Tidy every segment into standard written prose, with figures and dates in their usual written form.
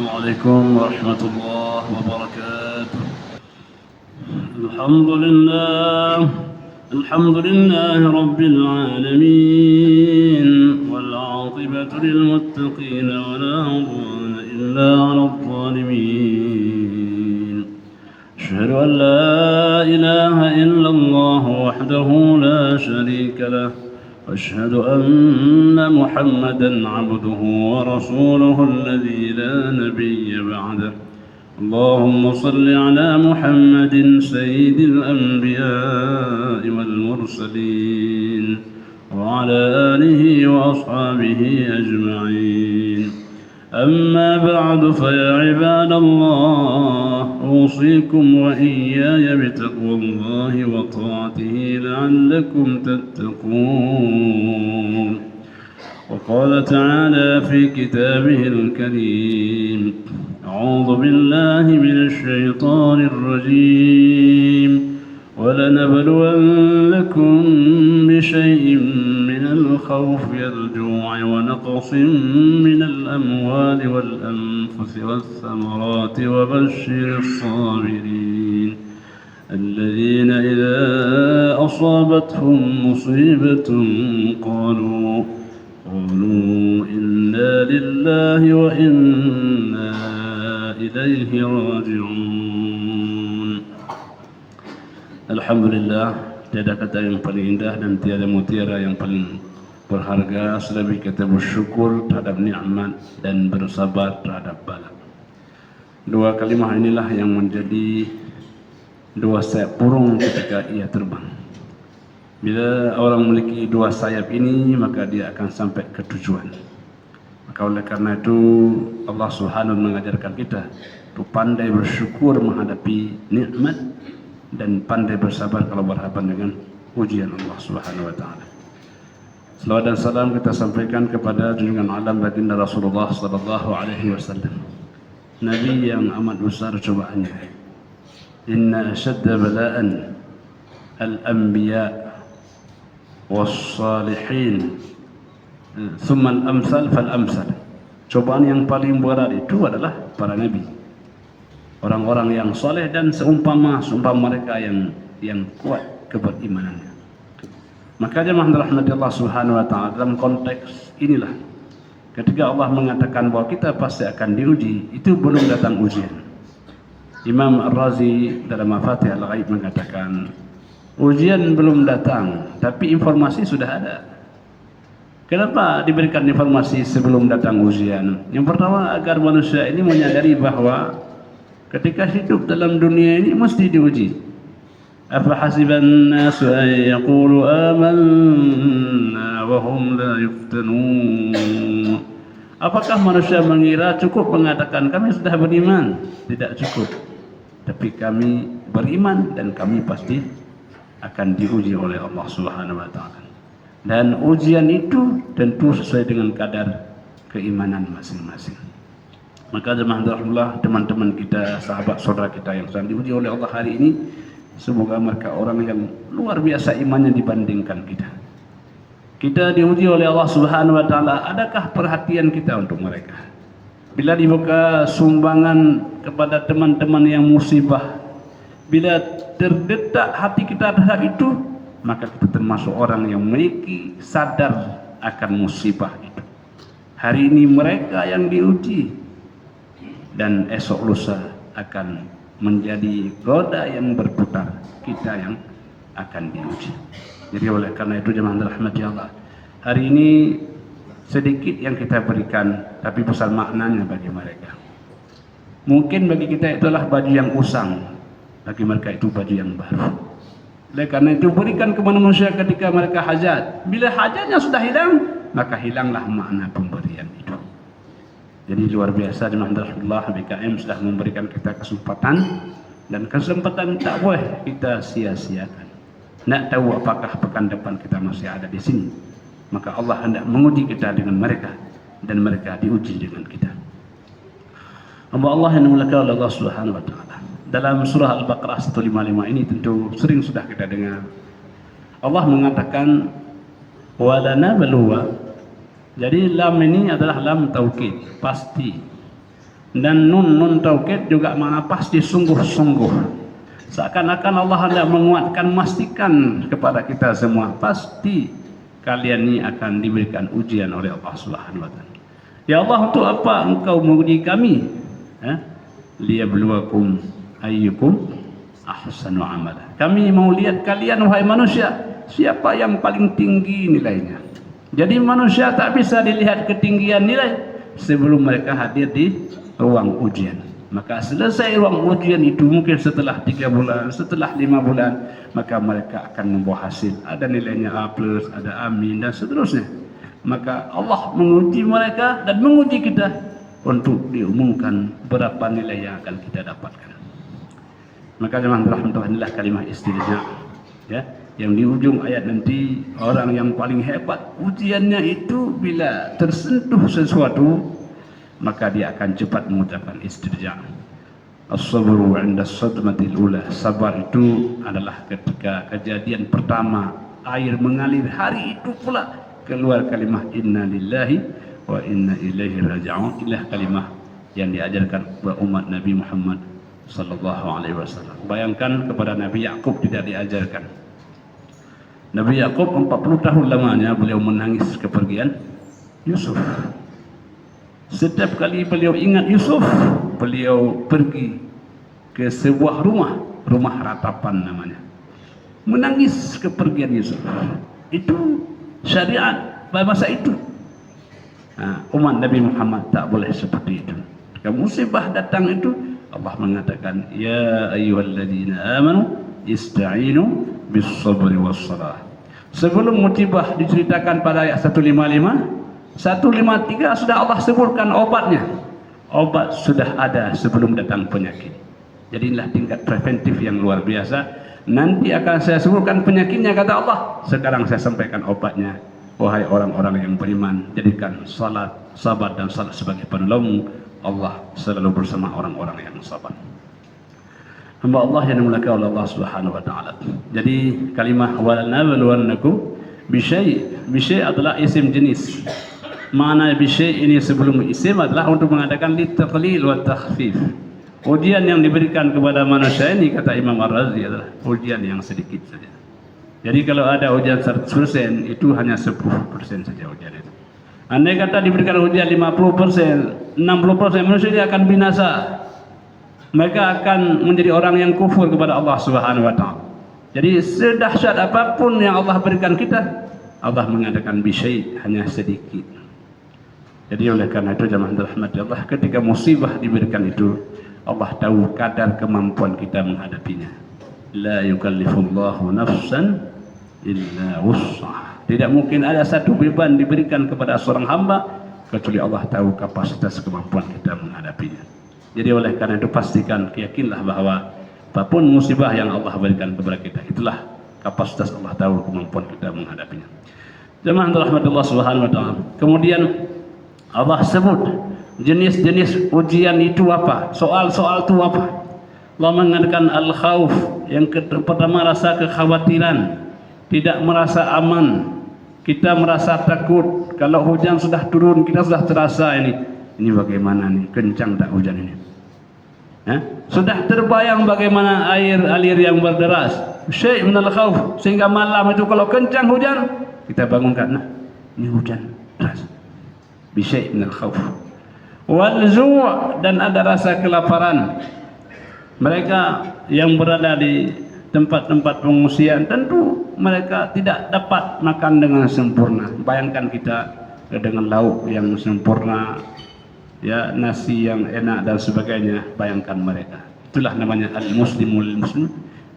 السلام عليكم ورحمة الله وبركاته. الحمد لله الحمد لله رب العالمين، والعاقبة للمتقين ولا عدوان إلا على الظالمين. أشهد أن لا إله إلا الله وحده لا شريك له، وأشهد أن محمدًا عبده ورسوله الذي لا نبي بعده. اللهم صل على محمد سيد الأنبياء والمرسلين وعلى آله وأصحابه أجمعين. أما بعد، فيا عباد الله، أوصيكم وإياي بتقوى الله وطاعته لعلكم تتقون. وقال تعالى في كتابه الكريم: أعوذ بالله من الشيطان الرجيم: ولنبلونكم بشيء من الخوف والجوع ونقص من الأموال والأنفس والثمرات وبشر الصابرين الذين إذا أصابتهم مصيبة قالوا إنا لله وإنا إليه راجعون. Alhamdulillah, tiada kata yang paling indah dan tiada mutiara yang paling berharga selebih kita bersyukur terhadap nikmat dan bersabar terhadap bala. Dua kalimah inilah yang menjadi dua sayap burung ketika ia terbang. Bila orang memiliki dua sayap ini, maka dia akan sampai ke tujuan. Maka oleh karena itu Allah Subhanahu mengajarkan kita untuk pandai bersyukur menghadapi nikmat dan pandai bersabar kalau berhadapan dengan ujian Allah Subhanahu wa taala. Selawat dan salam kita sampaikan kepada junjungan alam baginda Rasulullah sallallahu alaihi wasallam, nabi yang amat besar cobaannya. Inna ashadda bala'an al-anbiya' was-salihin thumma al-amsal fal-amsal. Cobaan yang paling berat itu adalah para nabi, orang-orang yang soleh dan seumpama mereka yang kuat keberimanannya. Maka jemaah rahmati Allah Subhanahu wa taala, dalam konteks inilah ketika Allah mengatakan bahwa kita pasti akan diuji, itu belum datang ujian. Imam Ar-Razi dalam Mafatih Al-Ghaib mengatakan ujian belum datang, tapi informasi sudah ada. Kenapa diberikan informasi sebelum datang ujian? Yang pertama, agar manusia ini menyadari bahwa ketika hidup dalam dunia ini mesti diuji. Afa hasiban nasu an yaqulu amanna wa hum la yuftanun. Apakah manusia mengira cukup mengatakan kami sudah beriman? Tidak cukup. Tapi kami beriman dan kami pasti akan diuji oleh Allah Subhanahu wa taala. Dan ujian itu tentu sesuai dengan kadar keimanan masing-masing. Maka jemaah teman-teman kita, sahabat saudara kita yang sedang diuji oleh Allah hari ini, semoga mereka orang yang luar biasa imannya dibandingkan kita. Kita diuji oleh Allah Subhanahu wa taala, adakah perhatian kita untuk mereka? Bila dibuka sumbangan kepada teman-teman yang musibah, bila terdetak hati kita terhadap itu, maka kita termasuk orang yang memiliki sadar akan musibah itu. Hari ini mereka yang diuji, dan esok lusa akan menjadi roda yang berputar, kita yang akan diuji. Jadi oleh karena itu jemaah rahmati Allah, hari ini sedikit yang kita berikan, tapi besar maknanya bagi mereka. Mungkin bagi kita itulah baju yang usang, bagi mereka itu baju yang baru. Oleh karena itu berikan kepada manusia ketika mereka hajat. Bila hajatnya sudah hilang, maka hilanglah makna pemberian itu. Jadi luar biasa jemaah rahmatullah, BKM sudah memberikan kita kesempatan, dan kesempatan tak boleh kita sia-siakan. Nak tahu apakah pekan depan kita masih ada di sini, maka Allah hendak menguji kita dengan mereka, dan mereka diuji dengan kita. Allah yang dimuliakan oleh Allah Subhanahu wa taala, dalam surah Al-Baqarah 155 ini tentu sering sudah kita dengar. Allah mengatakan walana balwa. Jadi lam ini adalah lam taukid, pasti. Dan nun taukid juga makna pasti, sungguh-sungguh. Seakan-akan Allah hendak menguatkan, memastikan kepada kita semua, pasti kalian ini akan diberikan ujian oleh Allah Subhanahu wa taala. Ya Allah, untuk apa engkau menguji kami? Liyabluwakum ayyukum ahsanu amala. Kami mau lihat kalian wahai manusia, siapa yang paling tinggi nilainya. Jadi manusia tak bisa dilihat ketinggian nilai sebelum mereka hadir di ruang ujian. Maka selesai ruang ujian itu, mungkin setelah 3 bulan, setelah 5 bulan, maka mereka akan membawa hasil. Ada nilainya A+, ada amin, dan seterusnya. Maka Allah menguji mereka dan menguji kita untuk diumumkan berapa nilai yang akan kita dapatkan. Maka jemaah rahmatullah, inilah kalimah istirja, ya, yang di ujung ayat nanti, orang yang paling hebat ujiannya itu bila tersentuh sesuatu, maka dia akan cepat mengucapkan istirja. As-sabru 'inda as-sadmatil ula. Sabar itu adalah ketika kejadian pertama air mengalir, hari itu pula keluar kalimah inna lillahi wa inna ilaihi raji'un. Inilah kalimah yang diajarkan kepada umat Nabi Muhammad sallallahu alaihi wasallam. Bayangkan kepada Nabi Yakub tidak diajarkan. Nabi Yakub 40 tahun lamanya beliau menangis kepergian Yusuf. Setiap kali beliau ingat Yusuf, beliau pergi ke sebuah rumah ratapan namanya, menangis kepergian Yusuf. Itu syariat pada masa itu. Umat Nabi Muhammad tak boleh seperti itu. Ketika musibah datang itu, Allah mengatakan, ya ayyuhalladzina amanu ista'inu bis sabri was salah. Sebelum musibah diceritakan pada ayat 155, 153 sudah Allah sebutkan obatnya. Obat sudah ada sebelum datang penyakit. Jadi inilah tingkat preventif yang luar biasa. Nanti akan saya sebutkan penyakitnya, kata Allah. Sekarang saya sampaikan obatnya. Wahai orang-orang yang beriman, jadikan salat, sabar dan salat sebagai penolong. Allah selalu bersama orang-orang yang sabar. Hamba Allah yang dimuliakan oleh Allah Subhanahu wa taala. Jadi kalimah walanabluwannakum bisyai adalah isim jenis. Makna bisyai ini sebelum isim adalah untuk mengadakan litaqlil wa takhfif. Ujian yang diberikan kepada manusia ini, kata Imam Ar-Razi, adalah ujian yang sedikit saja. Jadi kalau ada ujian 100%, itu hanya 10% saja ujian itu. Andai kata diberikan ujian 50%, 60%, manusia dia akan binasa. Mereka akan menjadi orang yang kufur kepada Allah Subhanahu wa taala. Jadi sedahsyat apapun yang Allah berikan kita, Allah mengadakan bisyai, hanya sedikit. Jadi oleh karena itu jemaah rahmat Allah, ketika musibah diberikan itu, Allah tahu kadar kemampuan kita menghadapinya. La yukallifullahu nafsan illa wus'aha. Tidak mungkin ada satu beban diberikan kepada seorang hamba kecuali Allah tahu kapasitas kemampuan kita menghadapinya. Jadi oleh karena itu pastikan, yakinlah bahwa apapun musibah yang Allah berikan kepada kita, itulah kapasitas Allah tahu kemampuan kita menghadapinya. Jemaah rahmatullah subhanahu wa ta'ala. Kemudian Allah sebut jenis-jenis ujian itu apa, soal-soal itu apa. Allah mengatakan al-khawf, yang pertama rasa kekhawatiran, tidak merasa aman, kita merasa takut. Kalau hujan sudah turun, kita sudah terasa ini bagaimana nih, kencang tak hujan ini, sudah terbayang bagaimana air alir yang berderas, syai' minal khawf, sehingga malam itu kalau kencang hujan, kita bangunkan, nah ini hujan deras, bisyai' minal khawf. Wal zu', dan ada rasa kelaparan. Mereka yang berada di tempat-tempat pengungsian, tentu mereka tidak dapat makan dengan sempurna. Bayangkan kita dengan lauk yang sempurna, ya, nasi yang enak dan sebagainya. Bayangkan mereka. Itulah namanya al-muslimul muslim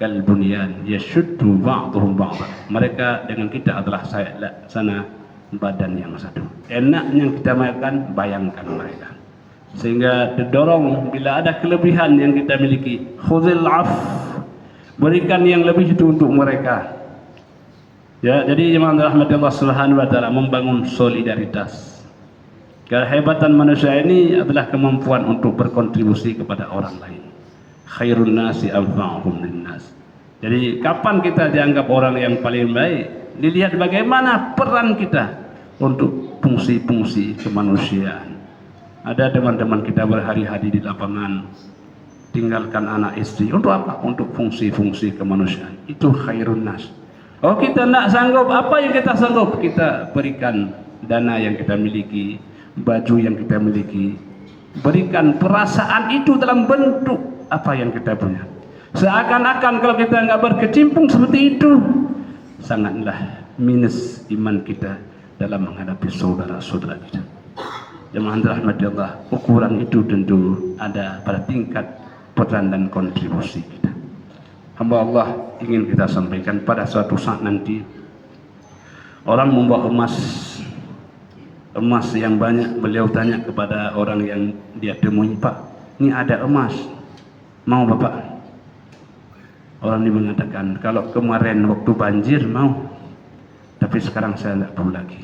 kal bunyan yashuddu ba'dhum ba'dhan. Mereka dengan kita adalah sana badan yang satu. Enaknya kita makan, bayangkan mereka. Sehingga didorong bila ada kelebihan yang kita miliki, khudhil af, berikan yang lebih itu untuk mereka. Ya, jadi jemaah rahmatullah subhanahu wa ta'ala, membangun solidaritas. Kehebatan manusia ini adalah kemampuan untuk berkontribusi kepada orang lain. Khairun nasi anfa'uhum linnas. Jadi kapan kita dianggap orang yang paling baik? Dilihat bagaimana peran kita untuk fungsi-fungsi kemanusiaan. Ada teman-teman kita berhari-hari di lapangan, tinggalkan anak istri. Untuk apa? Untuk fungsi-fungsi kemanusiaan. Itu khairun nas. Oh, kita tidak sanggup, apa yang kita sanggup? Kita berikan dana yang kita miliki, baju yang kita miliki, berikan perasaan itu dalam bentuk apa yang kita punya. Seakan-akan kalau kita nggak berkecimpung seperti itu, sangatlah minus iman kita dalam menghadapi saudara-saudara kita. Jemaah rahmati Allah, ukuran itu tentu ada pada tingkat peran dan kontribusi kita. Hamba Allah ingin kita sampaikan pada suatu saat nanti orang membawa emas yang banyak. Beliau tanya kepada orang yang dia temui, Pak, ini ada emas, mau Bapak? Orang ini mengatakan, kalau kemarin waktu banjir mau, tapi sekarang saya tidak perlu lagi,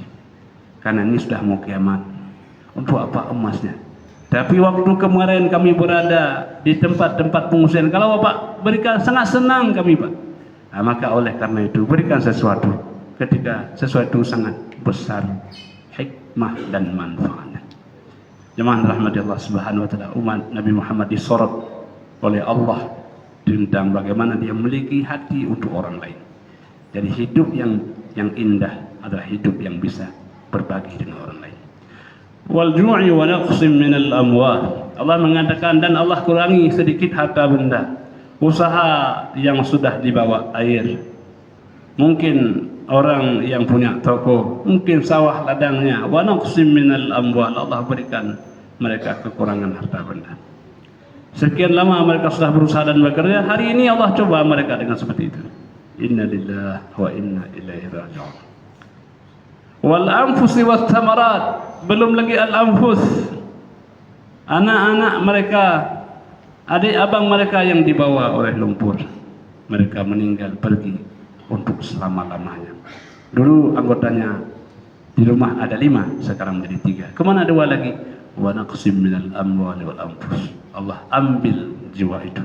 karena ini sudah mau kiamat. Untuk apa emasnya? Tapi waktu kemarin kami berada di tempat-tempat pengungsian, kalau Bapak berikan, sangat senang kami, Pak. Nah, maka oleh karena itu berikan sesuatu ketika sesuatu sangat besar hikmah dan manfaatnya. Jemaah rahmati Allah Subhanahu wa taala, umat Nabi Muhammad disorot oleh Allah tentang bagaimana dia memiliki hati untuk orang lain. Jadi hidup yang indah adalah hidup yang bisa berbagi dengan orang lain. Wal ju'i wa naqsim min al amwal. Allah mengatakan, dan Allah kurangi sedikit harta benda. Usaha yang sudah dibawa air. Mungkin orang yang punya toko, mungkin sawah ladangnya, wa naqsim min al amwal. Allah berikan mereka kekurangan harta benda. Sekian lama mereka sudah berusaha dan bekerja, hari ini Allah coba mereka dengan seperti itu. Inna lillahi wa inna ilaihi raji'un. Wal anfusi was thamarat, belum lagi al anfus, anak-anak mereka, adik abang mereka yang dibawa oleh lumpur, mereka meninggal pergi untuk selama-lamanya. Dulu anggotanya di rumah ada 5, sekarang menjadi 3. Kemana 2 lagi? Wa naqsim minal amwali wal anfus. Allah ambil jiwa itu.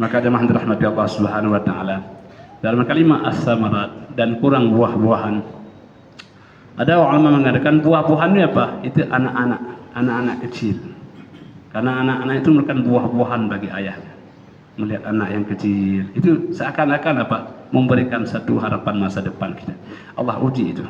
Maka jemaah rahmati Allah Subhanahu wa taala, dalam kalimat as-samarat, dan kurang buah-buahan. Ada ulama mengatakan buah-buahannya apa? Itu anak-anak kecil. Karena anak-anak itu merupakan buah-buahan bagi ayahnya. Melihat anak yang kecil itu seakan-akan apa? Memberikan satu harapan masa depan kita. Allah uji itu.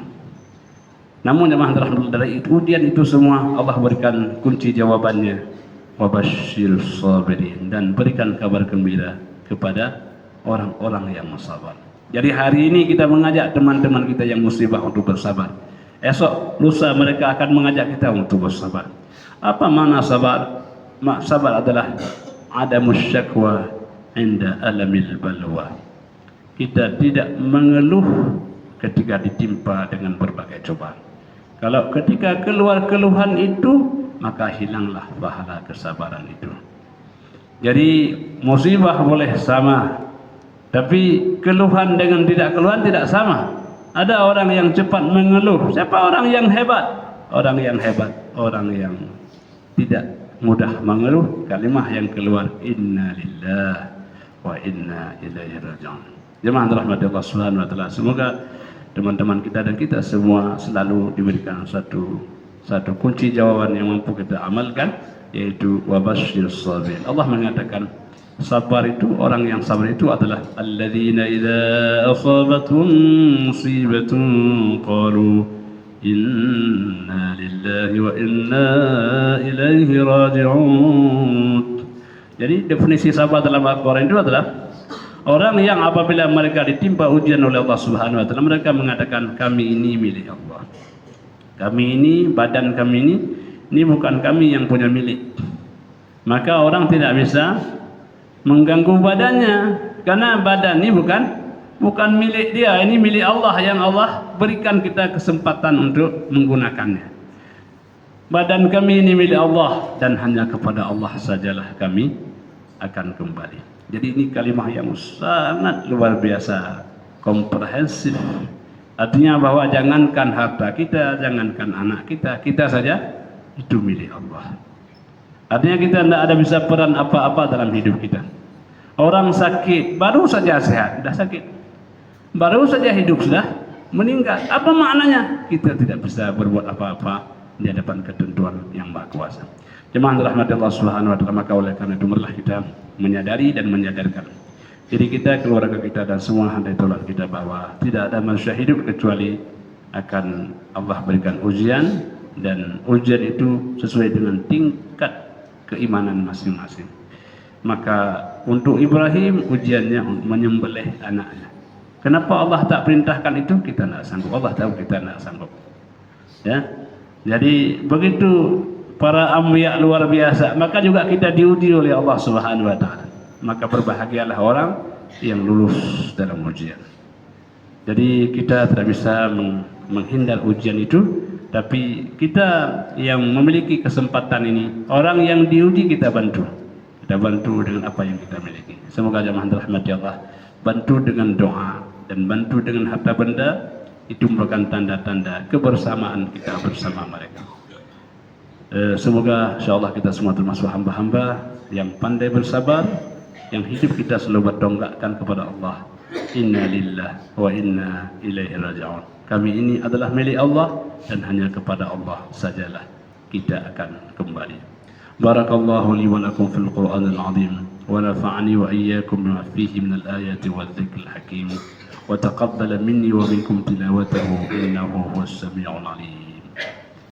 Namun jemaah rahmatullah, dari ujian itu semua Allah berikan kunci jawabannya. Wabasyirus sabirin, dan berikan kabar gembira kepada orang-orang yang sabar. Jadi hari ini kita mengajak teman-teman kita yang musibah untuk bersabar. Esok lusa mereka akan mengajak kita untuk bersabar. Apa makna sabar? Sabar adalah adamus syakwa inda alamil balwa. Kita tidak mengeluh ketika ditimpa dengan berbagai cobaan. Kalau ketika keluar keluhan itu, maka hilanglah pahala kesabaran itu. Jadi musibah boleh sama, tapi keluhan dengan tidak keluhan tidak sama. Ada orang yang cepat mengeluh. Siapa orang yang hebat? Orang yang hebat, orang yang tidak mudah mengeluh. Kalimah yang keluar, inna lillahi wa inna ilaihi raji'un. Jemaah rahmati Allah Subhanahu wa taala, semoga teman-teman kita dan kita semua selalu diberikan satu kunci jawaban yang mampu kita amalkan, yaitu wabasyirus sabirin. Allah mengatakan sabar itu, orang yang sabar itu adalah alladzina idza asabatuhum musibatun qalu inna lillahi wa inna ilaihi raji'un. Jadi definisi sabar dalam Al-Quran itu adalah orang yang apabila mereka ditimpa ujian oleh Allah Subhanahu wa taala, mereka mengatakan, kami ini milik Allah. Kami ini, badan kami ini bukan kami yang punya milik. Maka orang tidak bisa mengganggu badannya, karena badan ini bukan milik dia, ini milik Allah yang Allah berikan kita kesempatan untuk menggunakannya. Badan kami ini milik Allah, dan hanya kepada Allah sajalah kami akan kembali. Jadi ini kalimat yang sangat luar biasa, komprehensif. Artinya bahwa jangankan harta kita, jangankan anak kita, kita saja itu milik Allah. Artinya kita tidak ada bisa peran apa-apa dalam hidup kita. Orang sakit, baru saja sehat, sudah sakit. Baru saja hidup, sudah meninggal. Apa maknanya? Kita tidak bisa berbuat apa-apa di hadapan ketentuan yang Maha Kuasa. Jemaah dirahmati Allah Subhanahu wa taala, maka oleh karena itu marilah kita menyadari dan menyadarkan diri kita, keluarga kita, dan semua handai tolak kita bahwa tidak ada manusia hidup kecuali akan Allah berikan ujian, dan ujian itu sesuai dengan tingkat keimanan masing-masing. Maka untuk Ibrahim ujiannya menyembelih anaknya. Kenapa Allah tak perintahkan itu? Kita tidak sanggup. Allah tahu kita tidak sanggup. Ya, jadi begitu para anbiya luar biasa, maka juga kita diuji oleh Allah Subhanahu wa taala. Maka berbahagialah orang yang lulus dalam ujian. Jadi kita tidak bisa menghindar ujian itu, tapi kita yang memiliki kesempatan ini, orang yang diuji kita bantu dengan apa yang kita miliki. Semoga jemaah dirahmati Allah, bantu dengan doa dan bantu dengan harta benda, itu merupakan tanda-tanda kebersamaan kita bersama mereka. Semoga insyaallah kita semua termasuk hamba-hamba yang pandai bersabar, yang hidup kita selalu berdonggakkan kepada Allah. Inna lillahi wa inna ilaihi raji'un. Kami ini adalah milik Allah dan hanya kepada Allah sajalah kita akan kembali. Barakallahu li wa lakum fil Qur'anil 'azim wa nafa'ani wa iyyakum bima fihi minal ayati wadh-dhikril hakim wa taqabbala minni wa minkum tilawatahu innahu huwas sami'ul 'alim.